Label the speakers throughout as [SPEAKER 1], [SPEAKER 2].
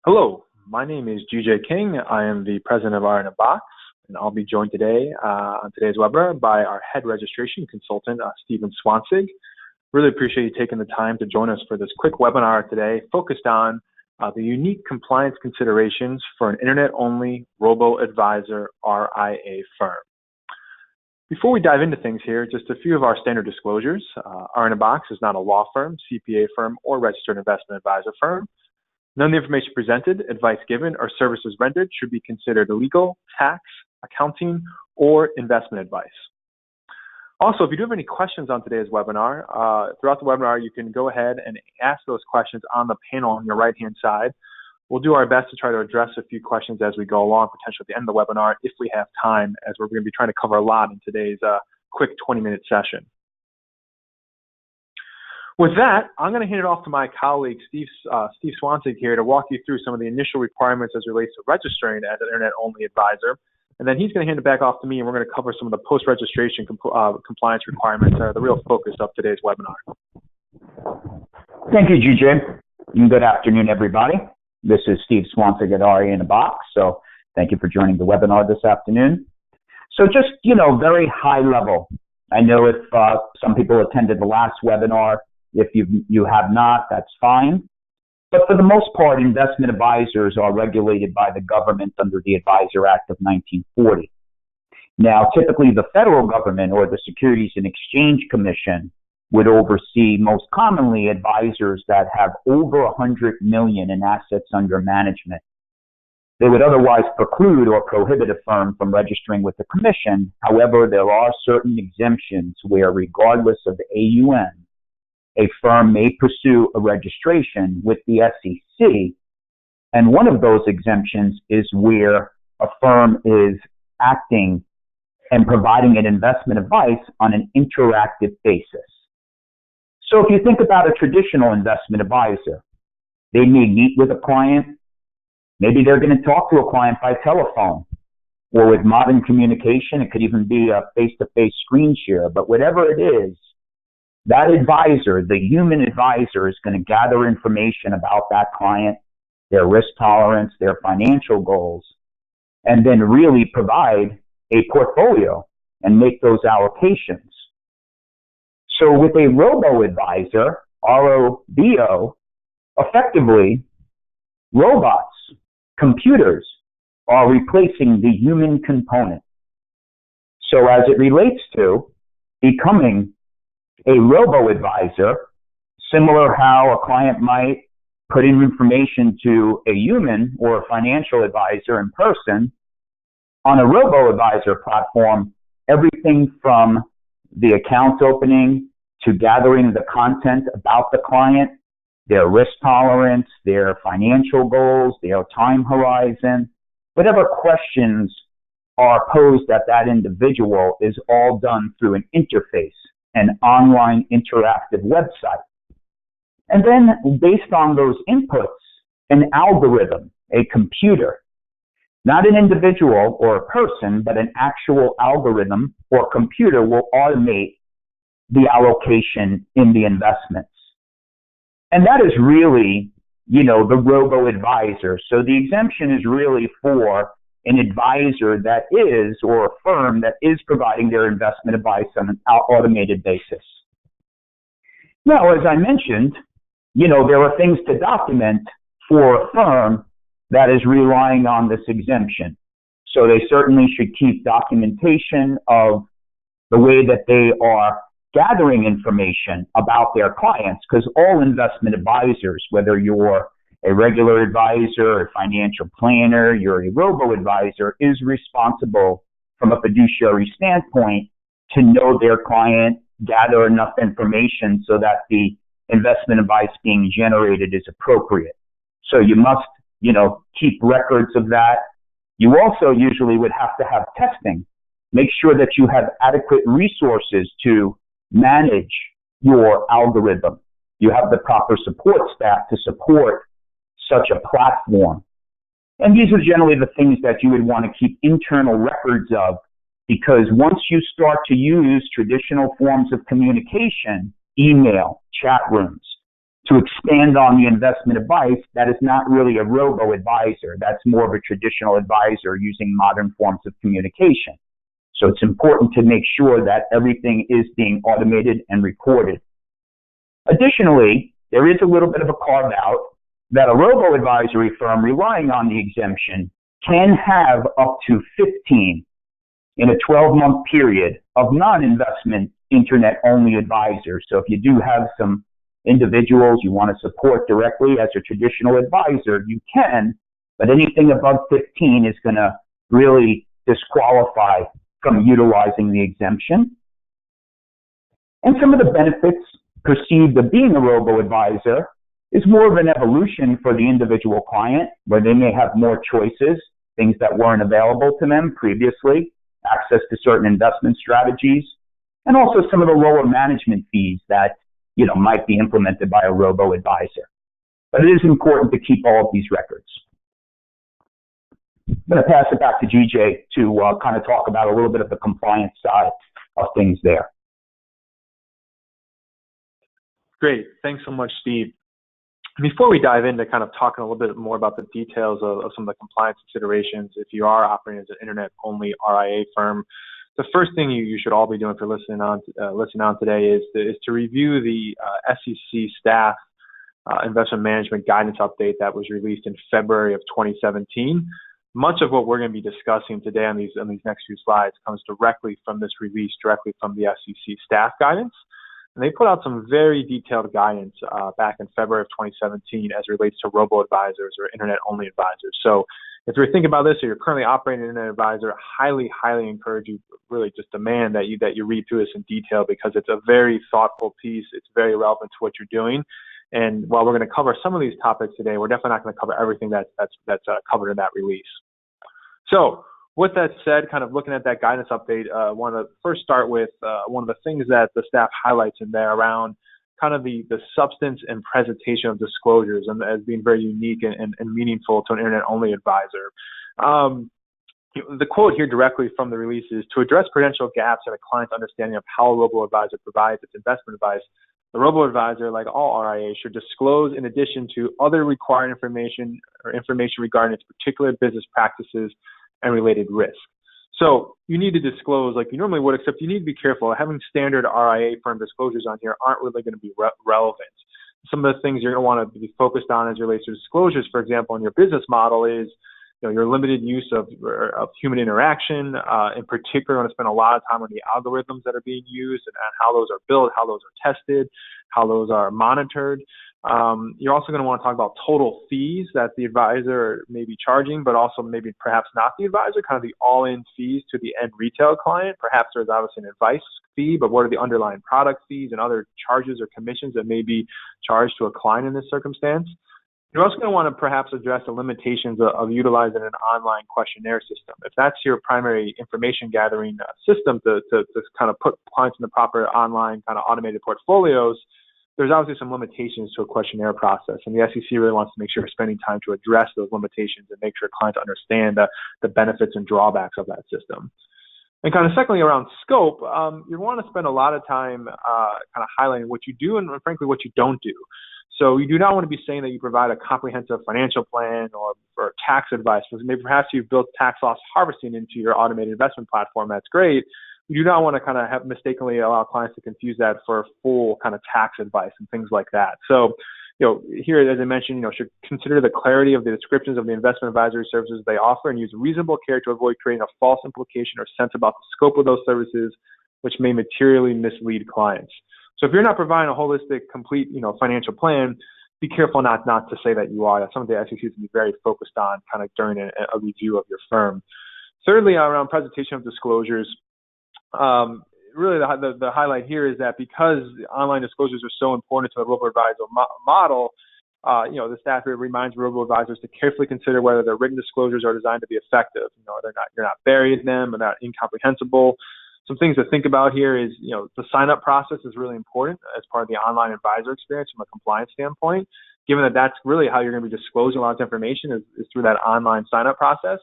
[SPEAKER 1] Hello, my name is GJ King. I am the president of RIA and I'll be joined today on today's webinar by our head registration consultant, Stephen Swansig. Really appreciate you taking the time to join us for this quick webinar today focused on the unique compliance considerations for an internet-only robo-advisor RIA firm. Before we dive into things here, just a few of our standard disclosures. RIA is not a law firm, CPA firm, or registered investment advisor firm. None of the information presented, advice given, or services rendered should be considered legal, tax, accounting, or investment advice. Also, if you do have any questions on today's webinar, throughout the webinar, you can go ahead and ask those questions on the panel on your right-hand side. We'll do our best to try to address a few questions as we go along, potentially at the end of the webinar, if we have time, as we're going to be trying to cover a lot in today's quick 20-minute session. With that, I'm going to hand it off to my colleague, Steve Swansig here, to walk you through some of the initial requirements as it relates to registering as an internet-only advisor. And then he's going to hand it back off to me, and we're going to cover some of the post-registration compliance requirements that are the real focus of today's webinar.
[SPEAKER 2] Thank you, GJ. And good afternoon, everybody. This is Steve Swansig at RIA in a Box. So thank you for joining the webinar this afternoon. So just, very high level. I know if some people attended the last webinar. If you have not, that's fine. But for the most part, investment advisors are regulated by the government under the Advisor Act of 1940. Now, typically the federal government or the Securities and Exchange Commission would oversee most commonly advisors that have over 100 million in assets under management. They would otherwise preclude or prohibit a firm from registering with the commission. However, there are certain exemptions where, regardless of the AUM, a firm may pursue a registration with the SEC, and one of those exemptions is where a firm is acting and providing an investment advice on an interactive basis. So if you think about a traditional investment advisor, they may meet with a client, maybe they're going to talk to a client by telephone, or with modern communication, it could even be a face-to-face screen share, but whatever it is, that advisor, the human advisor, is going to gather information about that client, their risk tolerance, their financial goals, and then really provide a portfolio and make those allocations. So with a robo-advisor, R-O-B-O, effectively, robots, computers, are replacing the human component. So as it relates to becoming a robo-advisor, similar how a client might put in information to a human or a financial advisor in person, on a robo-advisor platform, everything from the account opening to gathering the content about the client, their risk tolerance, their financial goals, their time horizon, whatever questions are posed at that individual is all done through an interface, an online interactive website. And then based on those inputs, an algorithm, a computer, not an individual or a person, but an actual algorithm or computer will automate the allocation in the investments. And that is really, the robo-advisor. So the exemption is really for an advisor that is, or a firm that is providing their investment advice on an automated basis. Now, as I mentioned, there are things to document for a firm that is relying on this exemption. So they certainly should keep documentation of the way that they are gathering information about their clients, because all investment advisors, whether you're a regular advisor, a financial planner, you're a robo-advisor, is responsible from a fiduciary standpoint to know their client, gather enough information so that the investment advice being generated is appropriate. So you must, keep records of that. You also usually would have to have testing. Make sure that you have adequate resources to manage your algorithm. You have the proper support staff to support such a platform. And these are generally the things that you would want to keep internal records of, because once you start to use traditional forms of communication, email, chat rooms, to expand on the investment advice that is not really a robo-advisor. That's more of a traditional advisor using modern forms of communication. So it's important to make sure that everything is being automated and recorded. Additionally, there is a little bit of a carve-out that a robo-advisory firm relying on the exemption can have up to 15 in a 12-month period of non-investment internet-only advisors. So if you do have some individuals you want to support directly as a traditional advisor, you can, but anything above 15 is going to really disqualify from utilizing the exemption. And some of the benefits perceived of being a robo-advisor is more of an evolution for the individual client, where they may have more choices, things that weren't available to them previously, access to certain investment strategies, and also some of the lower management fees that might be implemented by a robo-advisor. But it is important to keep all of these records. I'm going to pass it back to GJ to kind of talk about a little bit of the compliance side of things there.
[SPEAKER 1] Great. Thanks so much, Steve. Before we dive into kind of talking a little bit more about the details of some of the compliance considerations, if you are operating as an internet-only RIA firm, the first thing you should all be doing for listening on today is to review the SEC staff investment management guidance update that was released in February of 2017. Much of what we're going to be discussing today on these next few slides comes directly from this release, directly from the SEC staff guidance. And they put out some very detailed guidance back in February of 2017 as it relates to robo-advisors or internet-only advisors. So if you're thinking about this or you're currently operating an internet advisor, I highly, highly encourage you, really just demand that you read through this in detail, because it's a very thoughtful piece. It's very relevant to what you're doing. And while we're going to cover some of these topics today, we're definitely not going to cover everything that's covered in that release. So with that said, kind of looking at that guidance update, I want to first start with one of the things that the staff highlights in there around kind of the substance and presentation of disclosures, and as being very unique and meaningful to an internet-only advisor. The quote here directly from the release is, "To address prudential gaps in a client's understanding of how a robo-advisor provides its investment advice, the robo-advisor, like all RIAs, should disclose, in addition to other required information or information regarding its particular business practices and related risk." So you need to disclose like you normally would, except you need to be careful. Having standard RIA firm disclosures on here aren't really going to be relevant. Some of the things you're going to want to be focused on as it relates to disclosures, for example, in your business model is your limited use of human interaction. In particular, I want to spend a lot of time on the algorithms that are being used and how those are built, how those are tested, how those are monitored. You're also going to want to talk about total fees that the advisor may be charging, but also maybe perhaps not the advisor, kind of the all-in fees to the end retail client. Perhaps there's obviously an advice fee, but what are the underlying product fees and other charges or commissions that may be charged to a client in this circumstance? You're also going to want to perhaps address the limitations of utilizing an online questionnaire system. If that's your primary information gathering system to kind of put clients in the proper online kind of automated portfolios, there's obviously some limitations to a questionnaire process, and the SEC really wants to make sure you're spending time to address those limitations and make sure clients understand the benefits and drawbacks of that system. And kind of secondly, around scope, you want to spend a lot of time kind of highlighting what you do and frankly what you don't do. So you do not want to be saying that you provide a comprehensive financial plan or tax advice. Maybe perhaps you've built tax loss harvesting into your automated investment platform. That's great. You do not want to kind of have mistakenly allow clients to confuse that for full kind of tax advice and things like that. So, here, as I mentioned, should consider the clarity of the descriptions of the investment advisory services they offer and use reasonable care to avoid creating a false implication or sense about the scope of those services, which may materially mislead clients. So if you're not providing a holistic, complete, financial plan, be careful not to say that you are. That's something the SEC is going to be very focused on kind of during a review of your firm. Thirdly, around presentation of disclosures, really the highlight here is that because online disclosures are so important to a robo-advisor model, the staff here reminds robo-advisors to carefully consider whether their written disclosures are designed to be effective. You're not burying them, and not incomprehensible. Some things to think about here is, the sign-up process is really important as part of the online advisor experience from a compliance standpoint, given that that's really how you're going to be disclosing a lot of information is through that online sign-up process.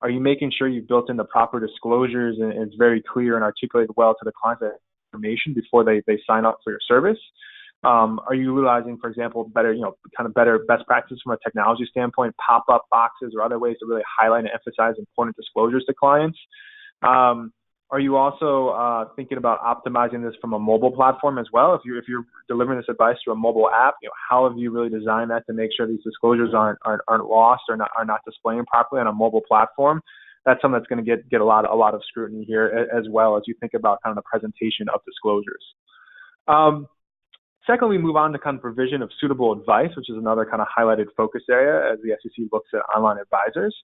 [SPEAKER 1] Are you making sure you've built in the proper disclosures and it's very clear and articulated well to the client that information before they sign up for your service? Are you utilizing, for example, better, kind of better best practices from a technology standpoint, pop-up boxes or other ways to really highlight and emphasize important disclosures to clients? Are you also thinking about optimizing this from a mobile platform as well? If you're delivering this advice through a mobile app, how have you really designed that to make sure these disclosures aren't lost or are not displaying properly on a mobile platform? That's something that's going to get a lot of scrutiny here, as well as you think about kind of the presentation of disclosures. Second, we move on to kind of provision of suitable advice, which is another kind of highlighted focus area as the SEC looks at online advisors.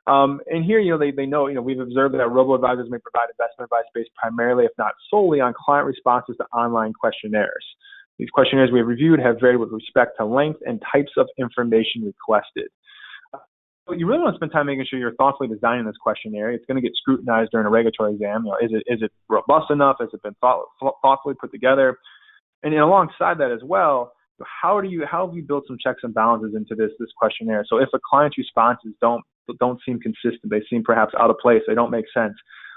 [SPEAKER 1] And here, they know, we've observed that robo-advisors may provide investment advice based primarily, if not solely, on client responses to online questionnaires. These questionnaires we have reviewed have varied with respect to length and types of information requested. But you really want to spend time making sure you're thoughtfully designing this questionnaire. It's going to get scrutinized during a regulatory exam. Is it robust enough? Has it been thoughtfully put together? And alongside that as well, how have you built some checks and balances into this questionnaire? So if a client's responses don't seem consistent, they seem perhaps out of place, they don't make sense,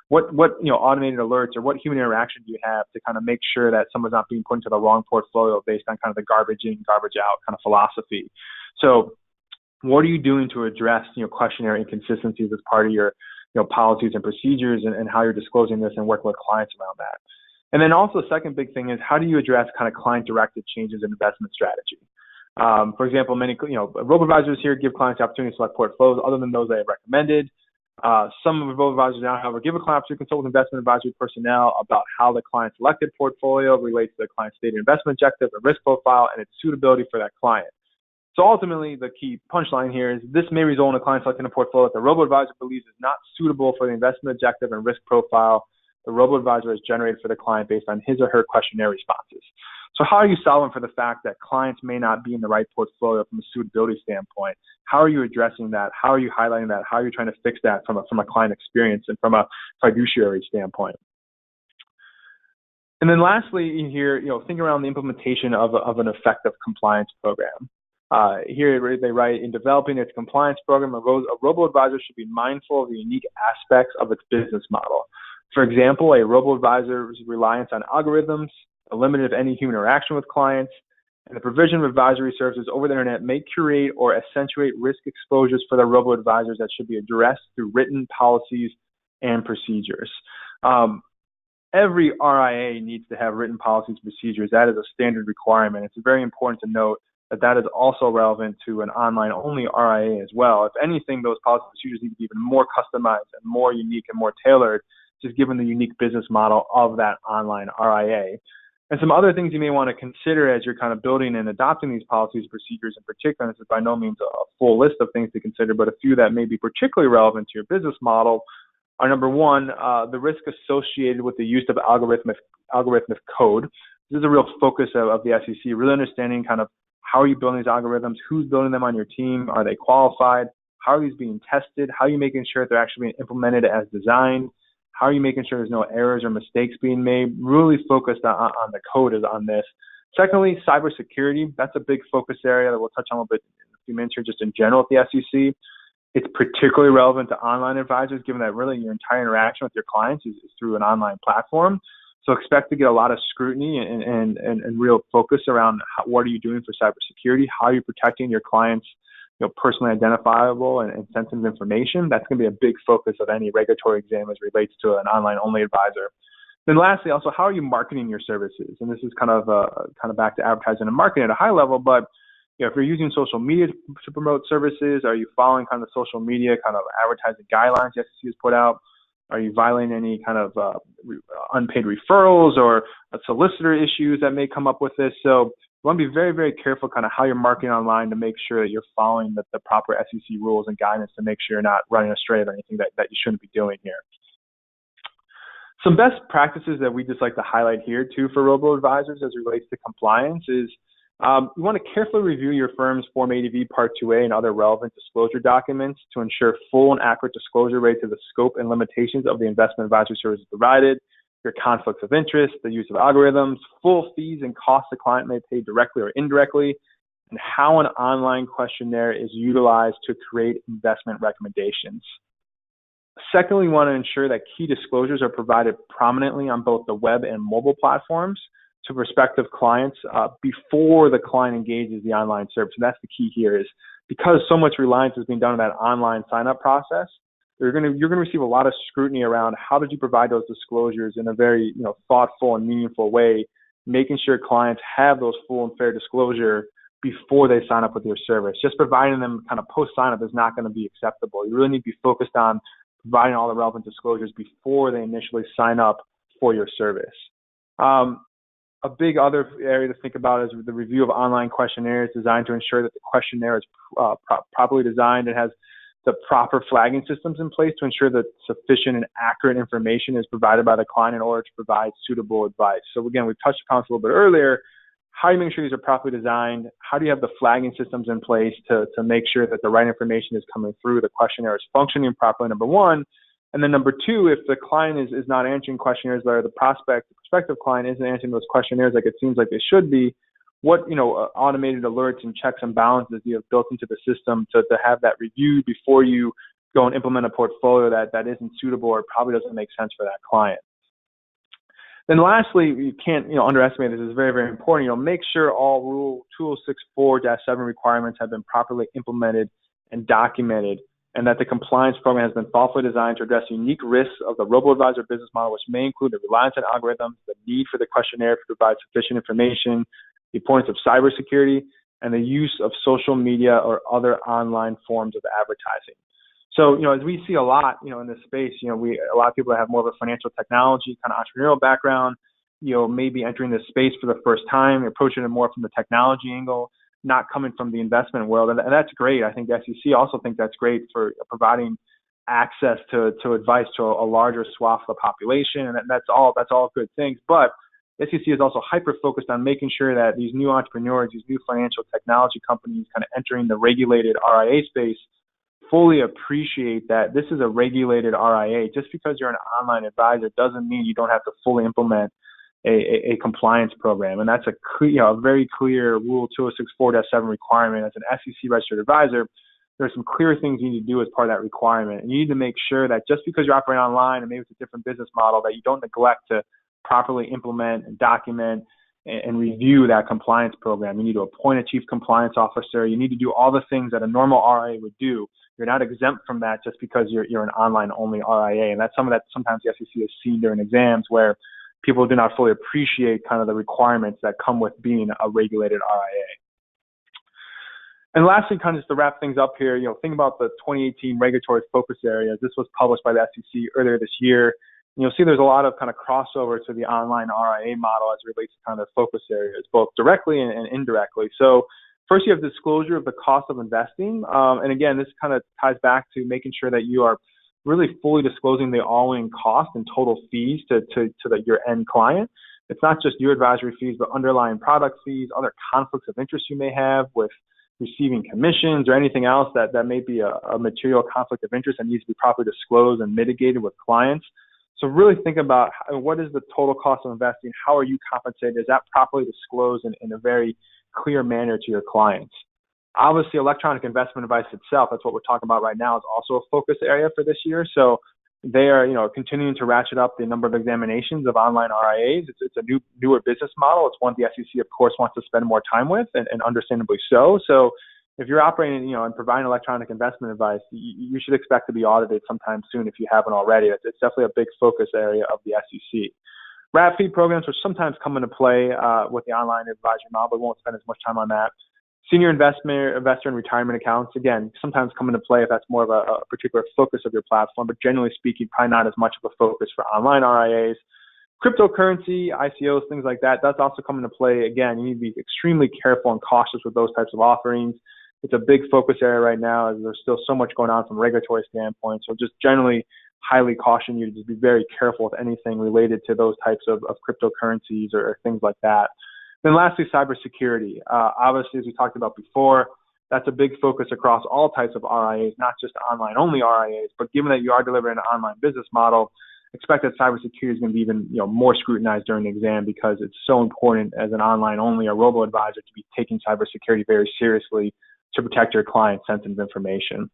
[SPEAKER 1] what automated alerts or what human interaction do you have to kind of make sure that someone's not being put into the wrong portfolio based on kind of the garbage in, garbage out kind of philosophy? So what are you doing to address questionnaire inconsistencies as part of your policies and procedures, and how you're disclosing this and working with clients around that? And then also the second big thing is, how do you address kind of client-directed changes in investment strategy? For example, many robo-advisors here give clients the opportunity to select portfolios other than those they have recommended. Some of the robo-advisors now, however, give a client opportunity to consult with investment advisory personnel about how the client selected portfolio relates to the client's stated investment objective or risk profile and its suitability for that client. So ultimately, the key punchline here is this may result in a client selecting a portfolio that the robo-advisor believes is not suitable for the investment objective and risk profile the robo-advisor has generated for the client based on his or her questionnaire responses. So how are you solving for the fact that clients may not be in the right portfolio from a suitability standpoint? How are you addressing that? How are you highlighting that? How are you trying to fix that from a client experience and from a fiduciary standpoint? And then lastly, here, think around the implementation of an effective compliance program. Here they write, in developing its compliance program, a robo-advisor should be mindful of the unique aspects of its business model. For example, a robo-advisor's reliance on algorithms, a limited, if any, human interaction with clients, and the provision of advisory services over the internet may curate or accentuate risk exposures for the robo-advisors that should be addressed through written policies and procedures. Every RIA needs to have written policies and procedures. That is a standard requirement. It's very important to note that is also relevant to an online-only RIA as well. If anything, those policies and procedures need to be even more customized and more unique and more tailored, just given the unique business model of that online RIA. And some other things you may want to consider as you're kind of building and adopting these policies and procedures in particular, and this is by no means a full list of things to consider, but a few that may be particularly relevant to your business model are, number one, the risk associated with the use of algorithmic code. This is a real focus of the SEC, really understanding kind of how are you building these algorithms, who's building them on your team, are they qualified, how are these being tested, how are you making sure they're actually being implemented as designed, how are you making sure there's no errors or mistakes being made? Really focused on the code is on this. Secondly, cybersecurity. That's a big focus area that we'll touch on a little bit in a few minutes here, just in general at the SEC. It's particularly relevant to online advisors, given that really your entire interaction with your clients is through an online platform. So expect to get a lot of scrutiny and real focus around what are you doing for cybersecurity? How are you protecting your clients' personally identifiable and sensitive information? That's going to be a big focus of any regulatory exam as relates to an online-only advisor. Then lastly, also, how are you marketing your services? And this is kind of back to advertising and marketing at a high level, but if you're using social media to promote services, are you following kind of social media kind of advertising guidelines the SEC has put out? Are you violating any kind of unpaid referrals or solicitor issues that may come up with this? So you want to be very, very careful kind of how you're marketing online to make sure that you're following the proper SEC rules and guidance to make sure you're not running astray of anything that you shouldn't be doing here. Some best practices that we just like to highlight here too for robo-advisors as it relates to compliance is you want to carefully review your firm's Form ADV Part 2A and other relevant disclosure documents to ensure full and accurate disclosure rates of the scope and limitations of the investment advisory services provided, your conflicts of interest, the use of algorithms, full fees and costs the client may pay directly or indirectly, and how an online questionnaire is utilized to create investment recommendations. Secondly, we want to ensure that key disclosures are provided prominently on both the web and mobile platforms. to prospective clients before the client engages the online service. And that's the key here, is because so much reliance is being done on that online sign-up process, you're going to receive a lot of scrutiny around how did you provide those disclosures in a very thoughtful and meaningful way, making sure clients have those full and fair disclosure before they sign up with your service. Just providing them kind of post sign-up is not going to be acceptable. You really need to be focused on providing all the relevant disclosures before they initially sign up for your service. A big other area to think about is the review of online questionnaires designed to ensure that the questionnaire is properly designed and has the proper flagging systems in place to ensure that sufficient and accurate information is provided by the client in order to provide suitable advice. So again, we touched upon this a little bit earlier. How do you make sure these are properly designed? How do you have the flagging systems in place to make sure that the right information is coming through, the questionnaire is functioning properly, number one. And then number two, if the client is not answering questionnaires, or the prospective client isn't answering those questionnaires like it seems like they should be, what automated alerts and checks and balances you have built into the system to have that reviewed before you go and implement a portfolio that isn't suitable or probably doesn't make sense for that client. Then lastly, you can't underestimate this. Is very, very important. Make sure all Rule 2064-7 requirements have been properly implemented and documented, and that the compliance program has been thoughtfully designed to address unique risks of the robo-advisor business model, which may include the reliance on algorithms, the need for the questionnaire to provide sufficient information, the importance of cybersecurity, and the use of social media or other online forms of advertising. So, as we see a lot, in this space, a lot of people that have more of a financial technology kind of entrepreneurial background, maybe entering this space for the first time, approaching it more from the technology angle, not coming from the investment world. And that's great. I think the SEC also think that's great for providing access to advice to a larger swath of the population. And that's all good things. But the SEC is also hyper-focused on making sure that these new entrepreneurs, these new financial technology companies kind of entering the regulated RIA space fully appreciate that this is a regulated RIA. Just because you're an online advisor doesn't mean you don't have to fully implement a compliance program. And that's a very clear Rule 2064-7 requirement. As an SEC registered advisor, there's some clear things you need to do as part of that requirement. And you need to make sure that just because you're operating online and maybe it's a different business model, that you don't neglect to properly implement and document and review that compliance program. You need to appoint a chief compliance officer. You need to do all the things that a normal RIA would do. You're not exempt from that just because you're an online-only RIA. And that's some of that sometimes the SEC has seen during exams, where people do not fully appreciate kind of the requirements that come with being a regulated RIA. And lastly, kind of just to wrap things up here, think about the 2018 regulatory focus areas. This was published by the SEC earlier this year. You'll see there's a lot of kind of crossover to the online RIA model as it relates to kind of focus areas, both directly and indirectly. So first, you have disclosure of the cost of investing. And again, this kind of ties back to making sure that you are really fully disclosing the all-in cost and total fees to your end client. It's not just your advisory fees, but underlying product fees, other conflicts of interest you may have with receiving commissions or anything else that may be a material conflict of interest that needs to be properly disclosed and mitigated with clients. So really think about what is the total cost of investing? How are you compensated? Is that properly disclosed in a very clear manner to your clients? Obviously, electronic investment advice itself, that's what we're talking about right now, is also a focus area for this year. So they are, continuing to ratchet up the number of examinations of online RIAs. It's a newer business model. It's one the SEC, of course, wants to spend more time with, and understandably so. So if you're operating, and providing electronic investment advice, you should expect to be audited sometime soon if you haven't already. It's definitely a big focus area of the SEC. Wrap fee programs, which sometimes come into play with the online advisory model, but we won't spend as much time on that. Senior investor and retirement accounts, again, sometimes come into play if that's more of a particular focus of your platform, but generally speaking, probably not as much of a focus for online RIAs. Cryptocurrency, ICOs, things like that, that's also come into play. Again, you need to be extremely careful and cautious with those types of offerings. It's a big focus area right now, as there's still so much going on from a regulatory standpoint. So just generally highly caution you to just be very careful with anything related to those types of cryptocurrencies or things like that. Then lastly, cybersecurity. Obviously, as we talked about before, that's a big focus across all types of RIAs, not just online-only RIAs. But given that you are delivering an online business model, expect that cybersecurity is going to be even more scrutinized during the exam, because it's so important as an online-only or robo-advisor to be taking cybersecurity very seriously to protect your client's sensitive information.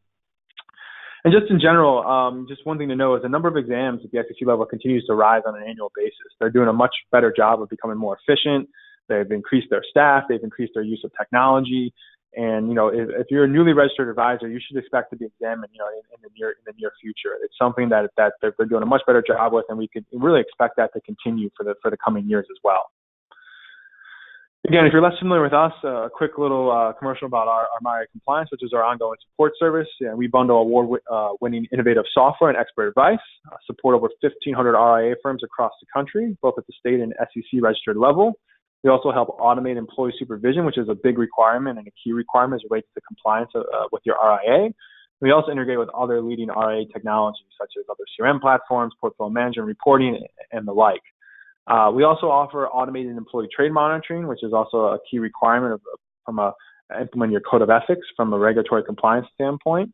[SPEAKER 1] And just in general, just one thing to know is the number of exams at the SEC level continues to rise on an annual basis. They're doing a much better job of becoming more efficient. They've increased their staff. They've increased their use of technology. And, if you're a newly registered advisor, you should expect to be examined, in the near future. It's something that they're doing a much better job with, and we could really expect that to continue for the coming years as well. Again, if you're less familiar with us, a quick little commercial about our RIA Compliance, which is our ongoing support service. We bundle award-winning innovative software and expert advice, support over 1,500 RIA firms across the country, both at the state and SEC registered level. We also help automate employee supervision, which is a big requirement and a key requirement as it relates to compliance with your RIA. We also integrate with other leading RIA technologies, such as other CRM platforms, portfolio management, reporting, and the like. We also offer automated employee trade monitoring, which is also a key requirement from implementing your code of ethics from a regulatory compliance standpoint.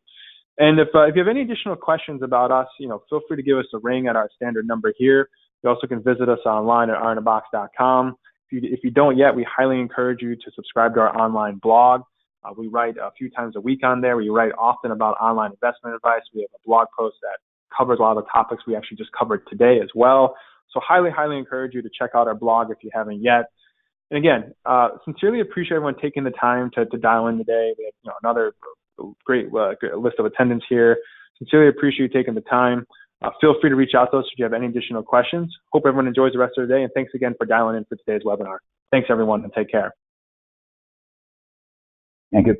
[SPEAKER 1] And if you have any additional questions about us, feel free to give us a ring at our standard number here. You also can visit us online at RIAinAbox.com. If you don't yet, we highly encourage you to subscribe to our online blog. We write a few times a week on there. We write often about online investment advice. We have a blog post that covers a lot of the topics we actually just covered today as well. So highly, highly encourage you to check out our blog if you haven't yet. And again, sincerely appreciate everyone taking the time to dial in today. We have another great list of attendance here. Sincerely appreciate you taking the time. Feel free to reach out to us if you have any additional questions. Hope everyone enjoys the rest of the day, and thanks again for dialing in for today's webinar. Thanks, everyone, and take care.
[SPEAKER 2] Thank you.